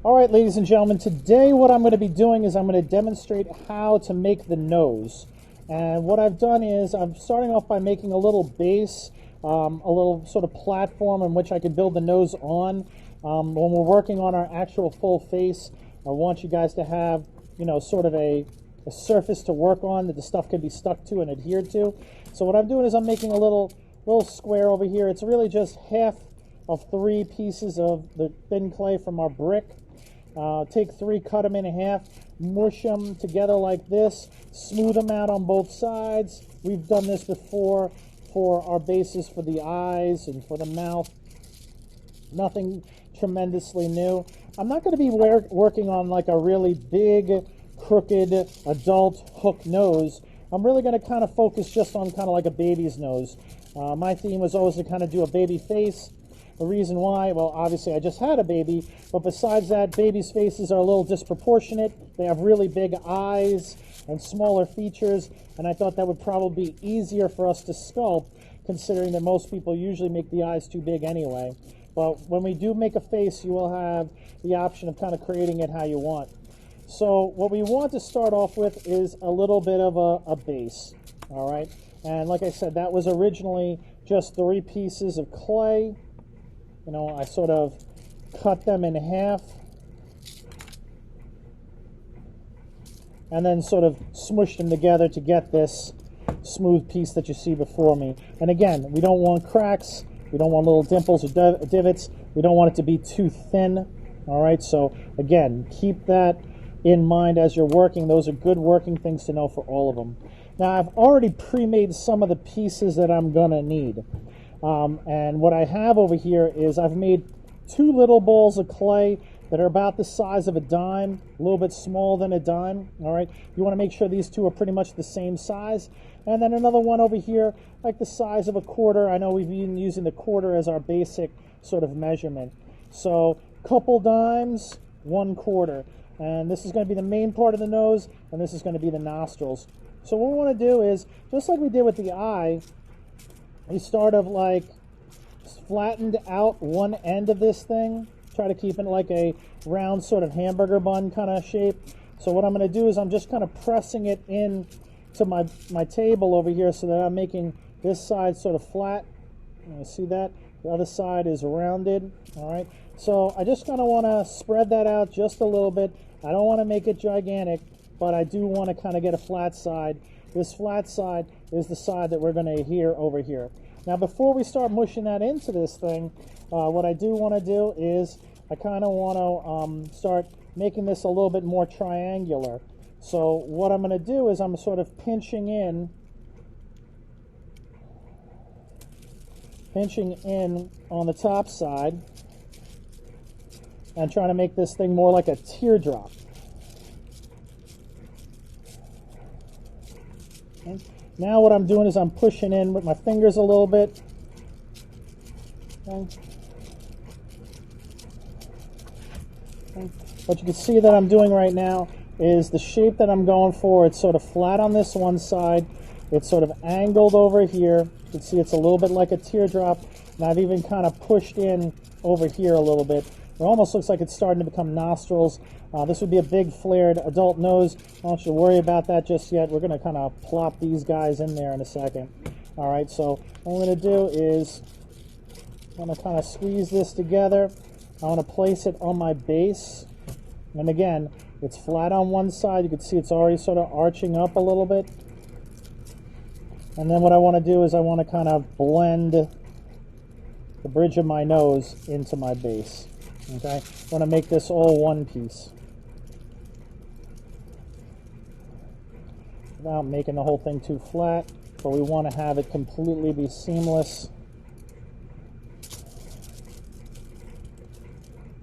All right, ladies and gentlemen, today what I'm going to be doing is I'm going to demonstrate how to make the nose. And what I've done is I'm starting off by making a little base, a little sort of platform in which I can build the nose on. When we're working on our actual full face, I want you guys to have, sort of a surface to work on that the stuff can be stuck to and adhered to. So what I'm doing is I'm making a little square over here. It's really just half of 3 pieces of the thin clay from our brick. Take 3, cut them in half, mush them together like this, smooth them out on both sides. We've done this before for our bases for the eyes and for the mouth. Nothing tremendously new. I'm not going to be working on like a really big, crooked, adult hook nose. I'm really going to kind of focus just on kind of like a baby's nose. My theme was always to kind of do a baby face. The reason why, well, obviously I just had a baby, but besides that, babies' faces are a little disproportionate. They have really big eyes and smaller features, and I thought that would probably be easier for us to sculpt, considering that most people usually make the eyes too big anyway. But when we do make a face, you will have the option of kind of creating it how you want. So what we want to start off with is a little bit of a base, all right? And like I said, that was originally just 3 pieces of clay. I sort of cut them in half and then sort of smushed them together to get this smooth piece that you see before me. And again, we don't want cracks, we don't want little dimples or divots, we don't want it to be too thin. All right, so again, keep that in mind as you're working. Those are good working things to know for all of them. Now, I've already pre-made some of the pieces that I'm gonna need. And what I have over here is I've made 2 little balls of clay that are about the size of a dime, a little bit smaller than a dime. All right, you want to make sure these 2 are pretty much the same size. And then another one over here, like the size of a quarter. I know we've been using the quarter as our basic sort of measurement. So couple dimes, 1 quarter. And this is going to be the main part of the nose, and this is going to be the nostrils. So what we want to do is, just like we did with the eye, we sort of like flattened out one end of this thing, try to keep it like a round sort of hamburger bun kind of shape. So what I'm going to do is I'm just kind of pressing it in to my table over here so that I'm making this side sort of flat. You see that? The other side is rounded. All right. So I just kind of want to spread that out just a little bit. I don't want to make it gigantic, but I do want to kind of get a flat side. This flat side is the side that we're going to adhere over here. Now, before we start mushing that into this thing, what I do want to do is I kind of want to start making this a little bit more triangular. So what I'm going to do is I'm sort of pinching in on the top side and trying to make this thing more like a teardrop. Okay. Now what I'm doing is I'm pushing in with my fingers a little bit. Okay. Okay. What you can see that I'm doing right now is the shape that I'm going for. It's sort of flat on this one side. It's sort of angled over here. You can see it's a little bit like a teardrop. And I've even kind of pushed in over here a little bit. It almost looks like it's starting to become nostrils. This would be a big flared adult nose. I don't want you to worry about that just yet. We're going to kind of plop these guys in there in a second. All right, so what I'm going to do is I'm going to kind of squeeze this together. I want to place it on my base. And again, it's flat on one side. You can see it's already sort of arching up a little bit. And then what I want to do is I want to kind of blend the bridge of my nose into my base. Okay, I want to make this all one piece without making the whole thing too flat, but we want to have it completely be seamless.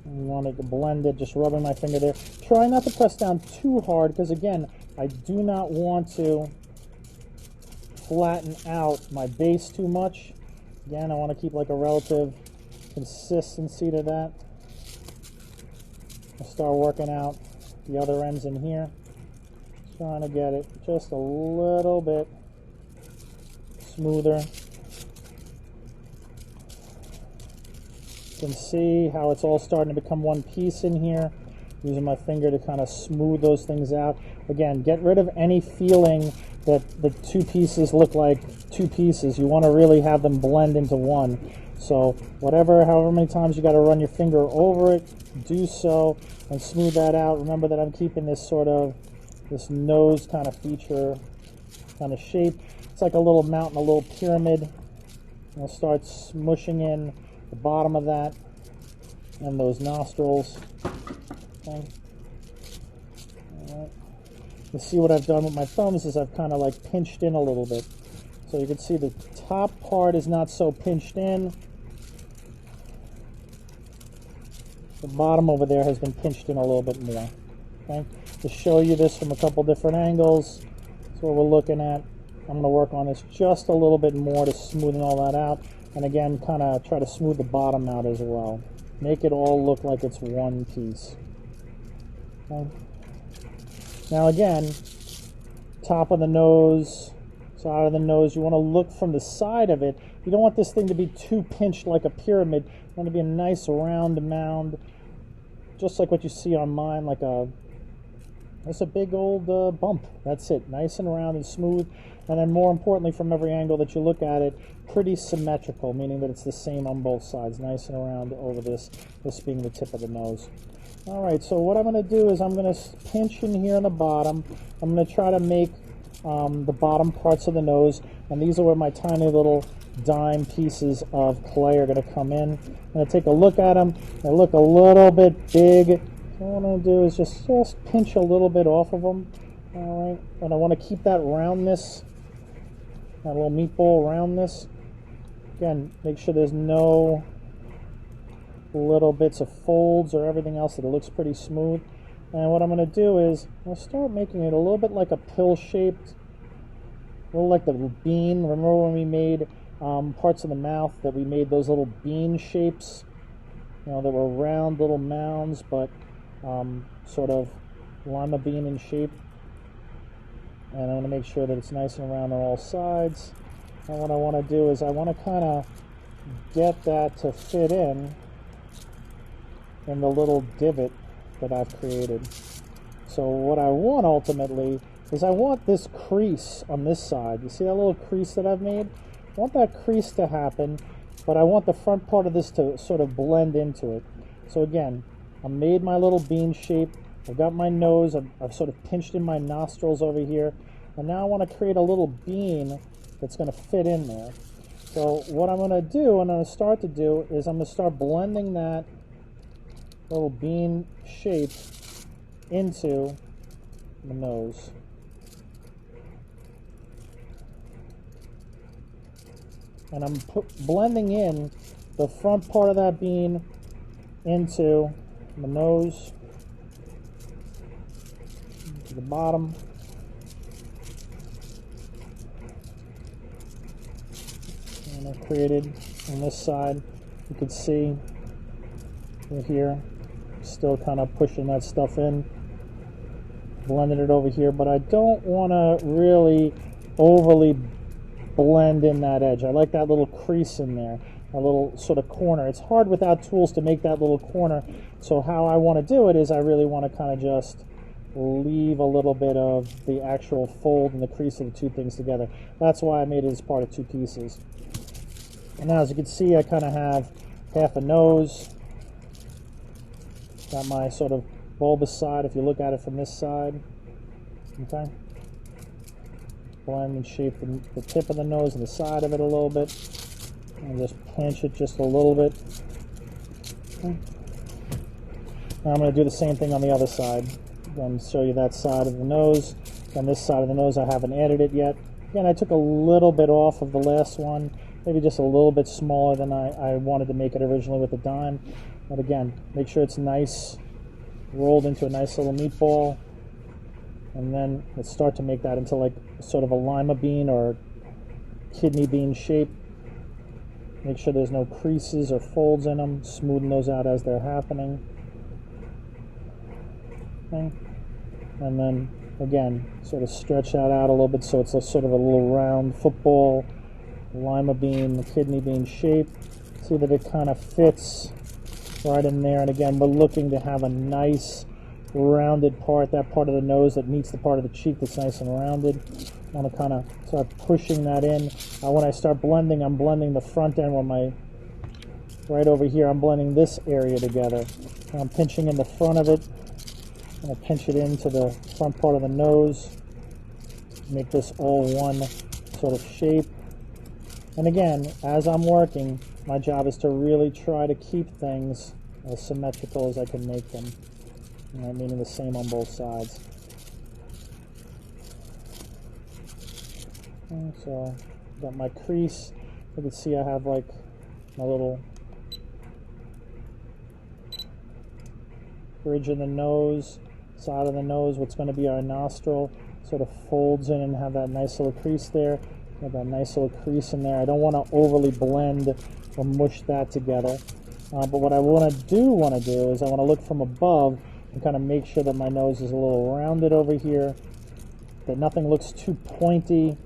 We want it to blend it, just rubbing my finger there. Try not to press down too hard because, again, I do not want to flatten out my base too much. Again, I want to keep like a relative consistency to that. I'll start working out the other ends in here, trying to get it just a little bit smoother. can see how it's all starting to become one piece in here. Using my finger to kind of smooth those things out. Again, get rid of any feeling that the two pieces look like two pieces. You want to really have them blend into one. So however many times you got to run your finger over it, do so and smooth that out. Remember that I'm keeping this this nose kind of feature, kind of shape. It's like a little mountain, a little pyramid. I'll start smushing in the bottom of that and those nostrils. Okay. All right. You see what I've done with my thumbs is I've kind of like pinched in a little bit. So you can see the top part is not so pinched in. The bottom over there has been pinched in a little bit more. Okay. To show you this from a couple different angles, that's what we're looking at. I'm going to work on this just a little bit more to smoothen all that out. And again, kind of try to smooth the bottom out as well. Make it all look like it's one piece. Okay. Now again, top of the nose, side of the nose, you want to look from the side of it. You don't want this thing to be too pinched like a pyramid. You want it to be a nice round mound, just like what you see on mine, like just a big old bump. That's it, nice and round and smooth. And then more importantly, from every angle that you look at it, pretty symmetrical, meaning that it's the same on both sides, nice and round over this being the tip of the nose. All right, so what I'm going to do is I'm going to pinch in here on the bottom. I'm going to try to make the bottom parts of the nose, and these are where my tiny little dime pieces of clay are going to come in. I'm going to take a look at them. They look a little bit big. So what I'm going to do is just pinch a little bit off of them. All right, and I want to keep that roundness, that little meatball roundness. Again, make sure there's no little bits of folds or everything else, that it looks pretty smooth. And what I'm going to do is I'll start making it a little bit like a pill shaped, a little like the bean. Remember when we made parts of the mouth that we made those little bean shapes, that were round little mounds, but sort of lima bean in shape. And I want to make sure that it's nice and round on all sides. And what I want to do is I want to kind of get that to fit in the little divot that I've created. So what I want ultimately is I want this crease on this side. You see that little crease that I've made? I want that crease to happen, but I want the front part of this to sort of blend into it. So again, I made my little bean shape. I've got my nose. I've sort of pinched in my nostrils over here. And now I want to create a little bean that's going to fit in there. So what I'm going to do, and I'm going to start to do, is I'm going to start blending that little bean shape into the nose. And I'm blending in the front part of that bean into the nose, to the bottom. And I've created on this side, you can see right here, still kind of pushing that stuff in, blending it over here, but I don't want to really overly blend in that edge. I like that little crease in there, a little sort of corner. It's hard without tools to make that little corner, so how I want to do it is I really want to kind of just leave a little bit of the actual fold and the crease of the two things together. That's why I made it as part of two pieces. And now as you can see, I kind of have half a nose. Got my sort of bulbous side if you look at it from this side. Okay. Blend and shape the tip of the nose and the side of it a little bit. And just pinch it just a little bit. Okay. Now I'm going to do the same thing on the other side. Again, show you that side of the nose. And this side of the nose, I haven't added it yet. Again, I took a little bit off of the last one. Maybe just a little bit smaller than I wanted to make it originally with the dime. But again, make sure it's nice, rolled into a nice little meatball. And then let's start to make that into like sort of a lima bean or kidney bean shape. Make sure there's no creases or folds in them. Smoothen those out as they're happening. Okay. And then again, sort of stretch that out a little bit so it's a sort of a little round football lima bean, kidney bean shape. See that it kind of fits right in there. And again, we're looking to have a nice rounded part, that part of the nose that meets the part of the cheek that's nice and rounded. I want to kind of start pushing that in. When I start blending, I'm blending the front end with my, right over here, I'm blending this area together. And I'm pinching in the front of it. I'm going to pinch it into the front part of the nose. Make this all one sort of shape. And again, as I'm working, my job is to really try to keep things as symmetrical as I can make them. Meaning the same on both sides. And so, got my crease. You can see I have like my little bridge in the nose, side of the nose, what's going to be our nostril, sort of folds in and have that nice little crease there. Got that nice little crease in there. I don't want to overly blend or mush that together. But what I want to do is I want to look from above and kind of make sure that my nose is a little rounded over here, that nothing looks too pointy.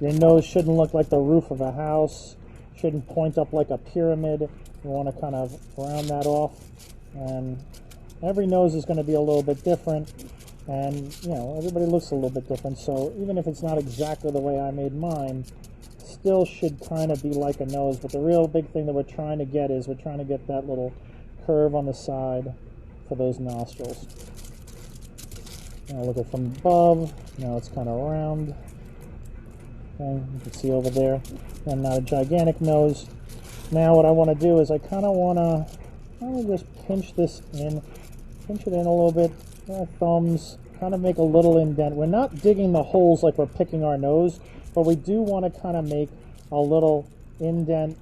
Your nose shouldn't look like the roof of a house, shouldn't point up like a pyramid. You want to kind of round that off. And every nose is going to be a little bit different, and everybody looks a little bit different, so even if it's not exactly the way I made mine, still should kind of be like a nose. But the real big thing that we're trying to get is we're trying to get that little curve on the side for those nostrils. Now look at from above. Now it's kind of round. Okay, you can see over there. And not a gigantic nose. Now what I want to do is I kind of want to just pinch this in. Pinch it in a little bit. Our thumbs. Kind of make a little indent. We're not digging the holes like we're picking our nose, but we do want to kind of make a little indent,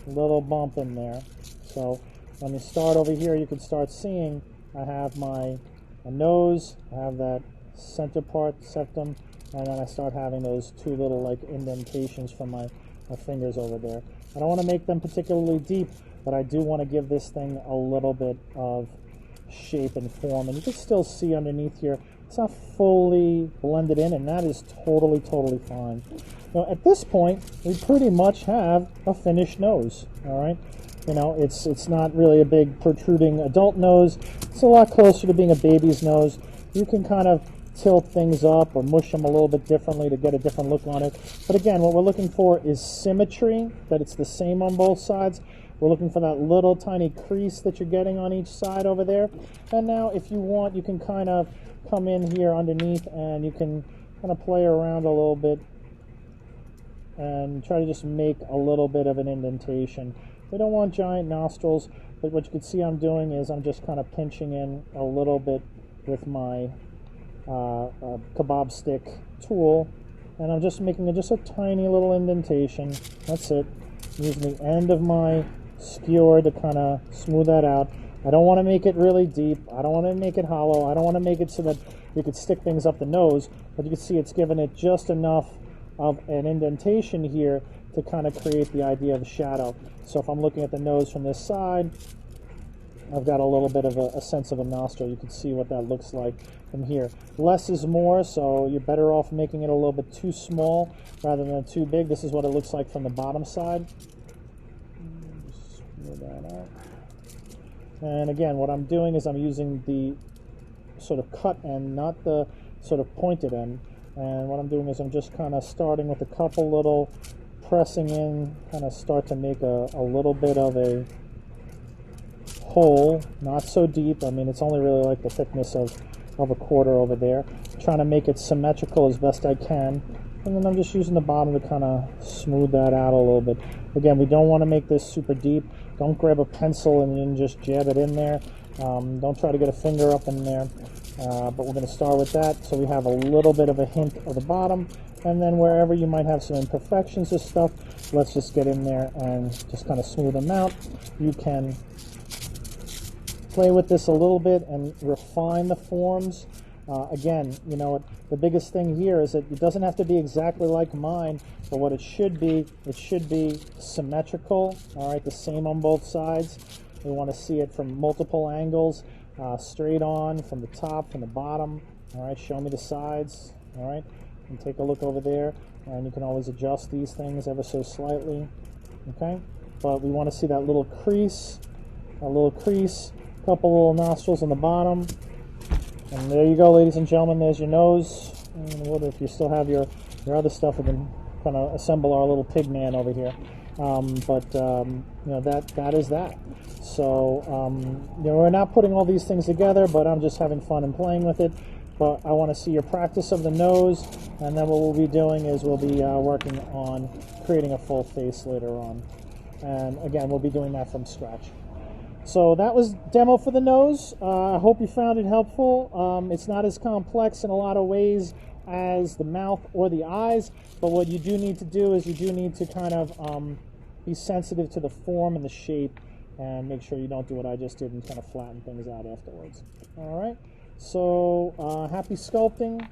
little bump in there. So when you start over here, you can start seeing I have my nose, I have that center part, septum, and then I start having those two little like indentations from my fingers over there. I don't want to make them particularly deep, but I do want to give this thing a little bit of shape and form. And you can still see underneath here, it's not fully blended in, and that is totally fine. Now at this point, we pretty much have a finished nose, all right? It's not really a big protruding adult nose. It's a lot closer to being a baby's nose. You can kind of tilt things up or mush them a little bit differently to get a different look on it. But again, what we're looking for is symmetry, that it's the same on both sides. We're looking for that little tiny crease that you're getting on each side over there. And now if you want, you can kind of come in here underneath and you can kind of play around a little bit and try to just make a little bit of an indentation. We don't want giant nostrils, but what you can see I'm doing is I'm just kind of pinching in a little bit with my kebab stick tool, and I'm just making just a tiny little indentation. That's it. Using the end of my skewer to kind of smooth that out. I don't want to make it really deep. I don't want to make it hollow. I don't want to make it so that you could stick things up the nose, but you can see it's given it just enough of an indentation here to kind of create the idea of a shadow. So if I'm looking at the nose from this side, I've got a little bit of a sense of a nostril. You can see what that looks like from here. Less is more, so you're better off making it a little bit too small rather than too big. This is what it looks like from the bottom side. Just smooth that out. And again, what I'm doing is I'm using the sort of cut end, not the sort of pointed end. And what I'm doing is I'm just kind of starting with a couple little pressing in, kind of start to make a little bit of a hole, not so deep. I mean, it's only really like the thickness of a quarter over there. Trying to make it symmetrical as best I can. And then I'm just using the bottom to kind of smooth that out a little bit. Again, we don't want to make this super deep. Don't grab a pencil and then just jab it in there. Don't try to get a finger up in there. But we're going to start with that, so we have a little bit of a hint of the bottom, and then wherever you might have some imperfections or stuff, let's just get in there and just kind of smooth them out. You can play with this a little bit and refine the forms. Again, the biggest thing here is that it doesn't have to be exactly like mine, but what it should be symmetrical, all right, the same on both sides. We want to see it from multiple angles. Straight on, from the top, from the bottom. All right, show me the sides. All right, and take a look over there, and you can always adjust these things ever so slightly. Okay, but we want to see that little crease a little crease, a couple little nostrils on the bottom. And there you go, ladies and gentlemen, there's your nose. And what if you still have your other stuff, we can kind of assemble our little pig man over here. You know, that is that. So, you know, we're not putting all these things together, but I'm just having fun and playing with it. But I want to see your practice of the nose, and then what we'll be doing is we'll be working on creating a full face later on. And again, we'll be doing that from scratch. So that was demo for the nose. I hope you found it helpful. It's not as complex in a lot of ways as the mouth or the eyes, but what you do need to do is you do need to kind of be sensitive to the form and the shape, and make sure you don't do what I just did and kind of flatten things out afterwards. All right, so happy sculpting,